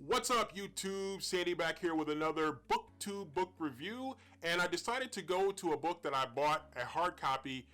What's up, YouTube? Sandy back here with another BookTube book review, and I decided to go to a book that I bought a hard copy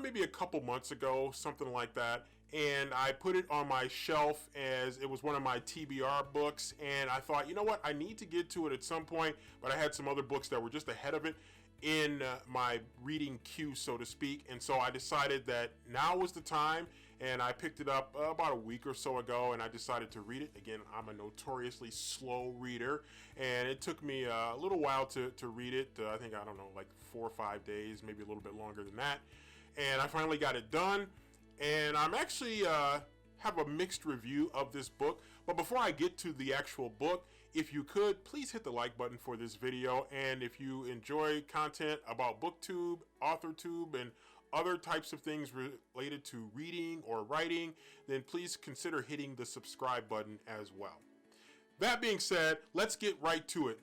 maybe a couple months ago, something like that, and I put it on my shelf as it was one of my TBR books, and I thought, you know what, I need to get to it at some point, but I had some other books that were just ahead of it in my reading queue, so to speak, and so I decided that now was the time, and I picked it up about a week or so ago, and I decided to read it. Again, I'm a notoriously slow reader, and it took me a little while to read it. I think, I don't know, like 4 or 5 days, maybe a little bit longer than that, and I finally got it done, and I'm actually have a mixed review of this book. But before I get to the actual book, if you could, please hit the like button for this video, and if you enjoy content about BookTube, AuthorTube, and other types of things related to reading or writing, then please consider hitting the subscribe button as well. That being said, let's get right to it.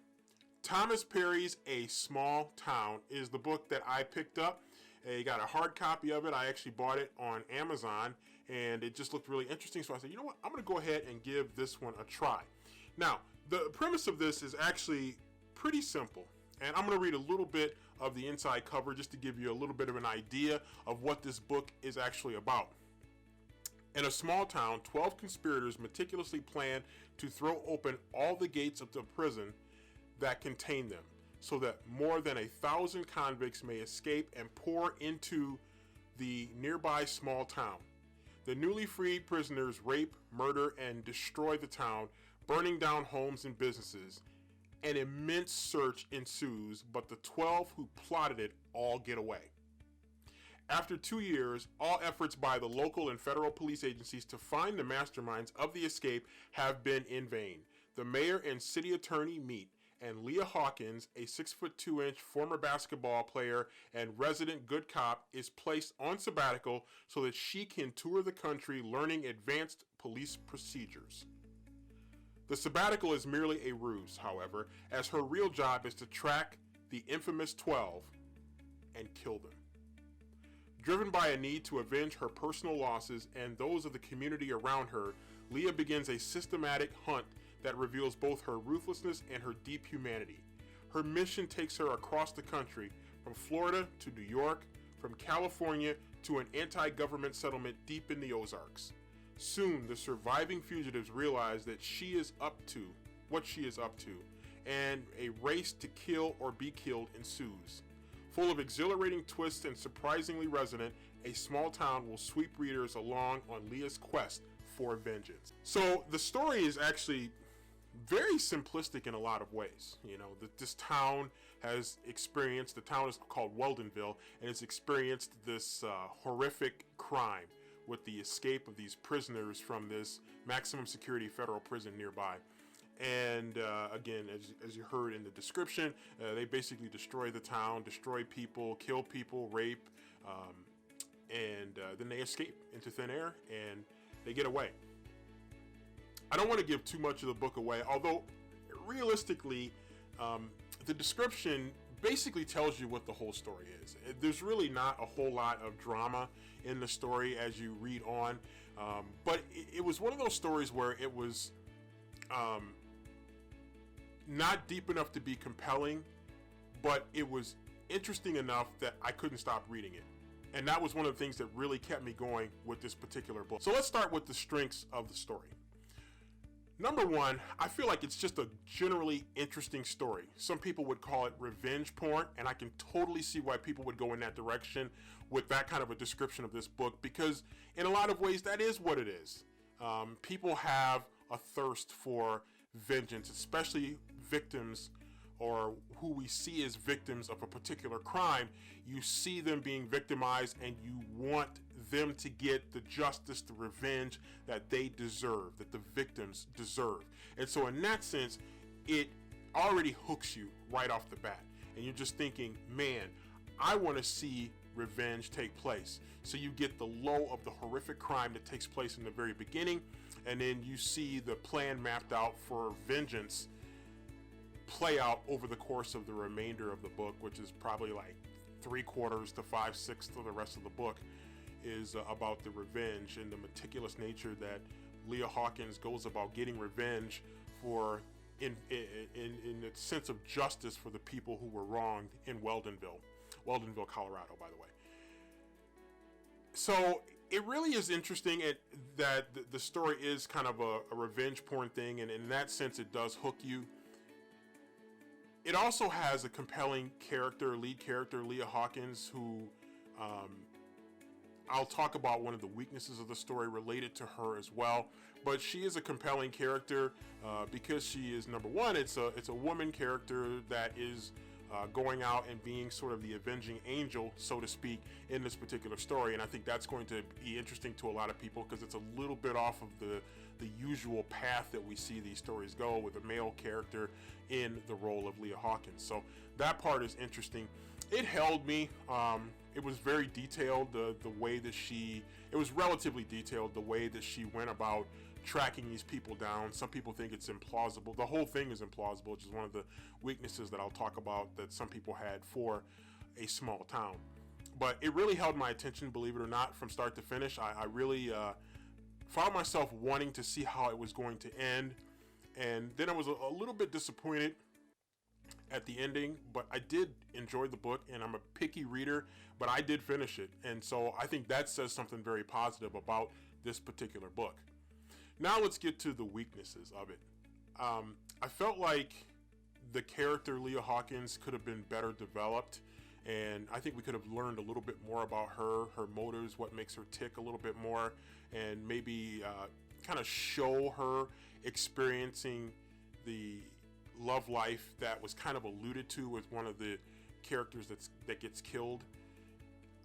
Thomas Perry's A Small Town is the book that I picked up. I got a hard copy of it. I actually bought it on Amazon, and it just looked really interesting. So I said, you know what, I'm going to go ahead and give this one a try. Now, the premise of this is actually pretty simple, and I'm going to read a little bit of the inside cover just to give you a little bit of an idea of what this book is actually about. In a small town, 12 conspirators meticulously plan to throw open all the gates of the prison that contain them, so that more than 1,000 convicts may escape and pour into the nearby small town. The newly freed prisoners rape, murder, and destroy the town, burning down homes and businesses. An immense search ensues, but the 12 who plotted it all get away. After 2 years, all efforts by the local and federal police agencies to find the masterminds of the escape have been in vain. The mayor and city attorney meet, and Leah Hawkins, a 6'2" former basketball player and resident good cop, is placed on sabbatical so that she can tour the country learning advanced police procedures. The sabbatical is merely a ruse, however, as her real job is to track the infamous 12 and kill them. Driven by a need to avenge her personal losses and those of the community around her, Leah begins a systematic hunt that reveals both her ruthlessness and her deep humanity. Her mission takes her across the country, from Florida to New York, from California to an anti-government settlement deep in the Ozarks. Soon, the surviving fugitives realize that she is up to what she is up to, and a race to kill or be killed ensues. Full of exhilarating twists and surprisingly resonant, A Small Town will sweep readers along on Leah's quest for vengeance. So the story is actually very simplistic in a lot of ways. You know, this town has experienced, the town is called Weldonville, and it's experienced this horrific crime with the escape of these prisoners from this maximum security federal prison nearby. And again, as you heard in the description, they basically destroy the town, destroy people, kill people, rape, and then they escape into thin air and they get away. I don't want to give too much of the book away, although realistically, the description basically tells you what the whole story is. There's really not a whole lot of drama in the story as you read on, but it was one of those stories where it was not deep enough to be compelling, but it was interesting enough that I couldn't stop reading it. And that was one of the things that really kept me going with this particular book. So let's start with the strengths of the story. Number one, I feel like it's just a generally interesting story. Some people would call it revenge porn, and I can totally see why people would go in that direction with that kind of a description of this book, because in a lot of ways that is what it is. People have a thirst for vengeance, especially victims or who we see as victims of a particular crime. You see them being victimized and you want them to get the justice, the revenge that they deserve, that the victims deserve. And so in that sense, it already hooks you right off the bat. And you're just thinking, man, I want to see revenge take place. So you get the low of the horrific crime that takes place in the very beginning, and then you see the plan mapped out for vengeance play out over the course of the remainder of the book, which is probably like 3/4 to 5/6 of the rest of the book is about the revenge and the meticulous nature that Leah Hawkins goes about getting revenge for in the sense of justice for the people who were wronged in Weldonville, Colorado, by the way. So it really is interesting that the story is kind of a revenge porn thing, and in that sense, it does hook you. It also has a compelling lead character, Leah Hawkins, who I'll talk about one of the weaknesses of the story related to her as well. But she is a compelling character because she is, number one, it's a woman character that is going out and being sort of the avenging angel, so to speak, in this particular story. And I think that's going to be interesting to a lot of people because it's a little bit off of the usual path that we see these stories go with a male character in the role of Leah Hawkins. So that part is interesting. It held me. It was very detailed, the way that it was relatively detailed, the way that she went about tracking these people down. Some people think it's implausible. The whole thing is implausible, which is one of the weaknesses that I'll talk about that some people had for a small town. But it really held my attention, believe it or not, from start to finish. I really found myself wanting to see how it was going to end. And then I was a little bit disappointed at the ending, but I did enjoy the book, and I'm a picky reader, but I did finish it. And so I think that says something very positive about this particular book. Now let's get to the weaknesses of it. I felt like the character Leah Hawkins could have been better developed, and I think we could have learned a little bit more about her motives, what makes her tick a little bit more, and maybe kind of show her experiencing the love life that was kind of alluded to with one of the characters that gets killed.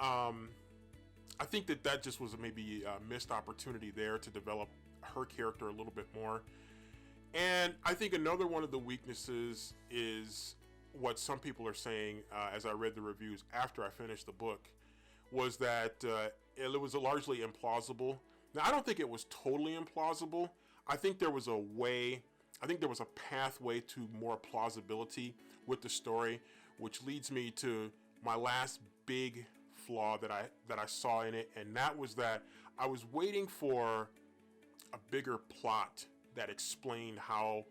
I think that just was maybe a missed opportunity there to develop her character a little bit more. And I think another one of the weaknesses is what some people are saying, as I read the reviews after I finished the book, was that it was largely implausible. Now, I don't think it was totally implausible. I think there was a pathway to more plausibility with the story, which leads me to my last big flaw that I saw in it, and that was that I was waiting for a bigger plot that explained how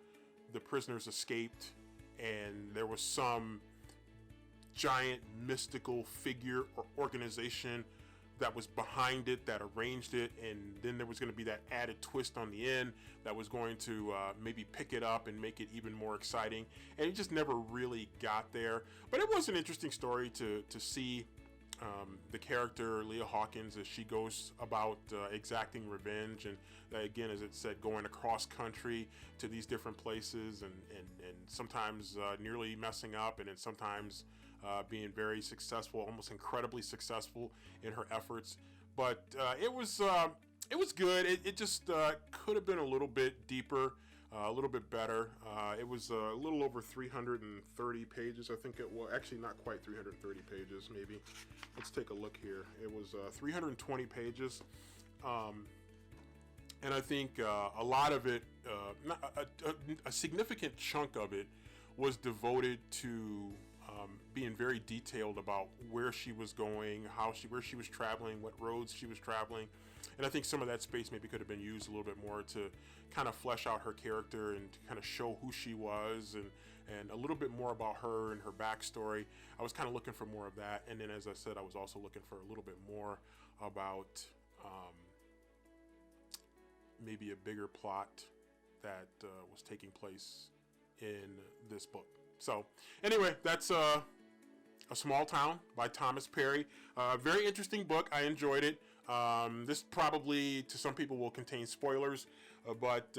the prisoners escaped, and there was some giant mystical figure or organization that was behind it, that arranged it, and then there was going to be that added twist on the end that was going to maybe pick it up and make it even more exciting, and it just never really got there. But it was an interesting story to see the character Leah Hawkins as she goes about exacting revenge, and again, as it said, going across country to these different places, and sometimes nearly messing up, and then sometimes being very successful, almost incredibly successful in her efforts. But it was good. It just could have been a little bit deeper, a little bit better. It was a little over 330 pages. I think it was actually not quite 330 pages, maybe. Let's take a look here. It was 320 pages. And I think a lot of it, a significant chunk of it, was devoted to being very detailed about where she was going, where she was traveling, what roads she was traveling. And I think some of that space maybe could have been used a little bit more to kind of flesh out her character and to kind of show who she was and a little bit more about her and her backstory. I was kind of looking for more of that. And then, as I said, I was also looking for a little bit more about maybe a bigger plot that was taking place in this book. So anyway, that's A Small Town by Thomas Perry. Very interesting book. I enjoyed it. This probably to some people will contain spoilers, but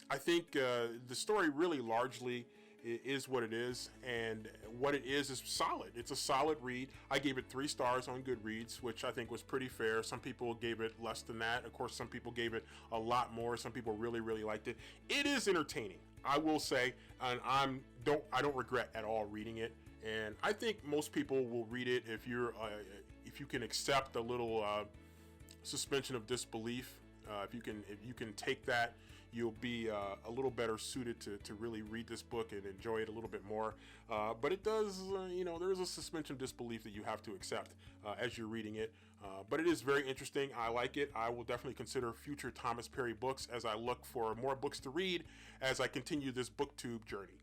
I think the story really largely is what it is, and what it is solid. It's a solid read. I gave it 3 stars on Goodreads, which I think was pretty fair. Some people gave it less than that. Of course, some people gave it a lot more. Some people really, really liked it. It is entertaining, I will say, and I don't regret at all reading it. And I think most people will read it if you can accept a little suspension of disbelief. If you can take that, you'll be a little better suited to really read this book and enjoy it a little bit more. But it does, there is a suspension of disbelief that you have to accept as you're reading it. But it is very interesting. I like it. I will definitely consider future Thomas Perry books as I look for more books to read as I continue this BookTube journey.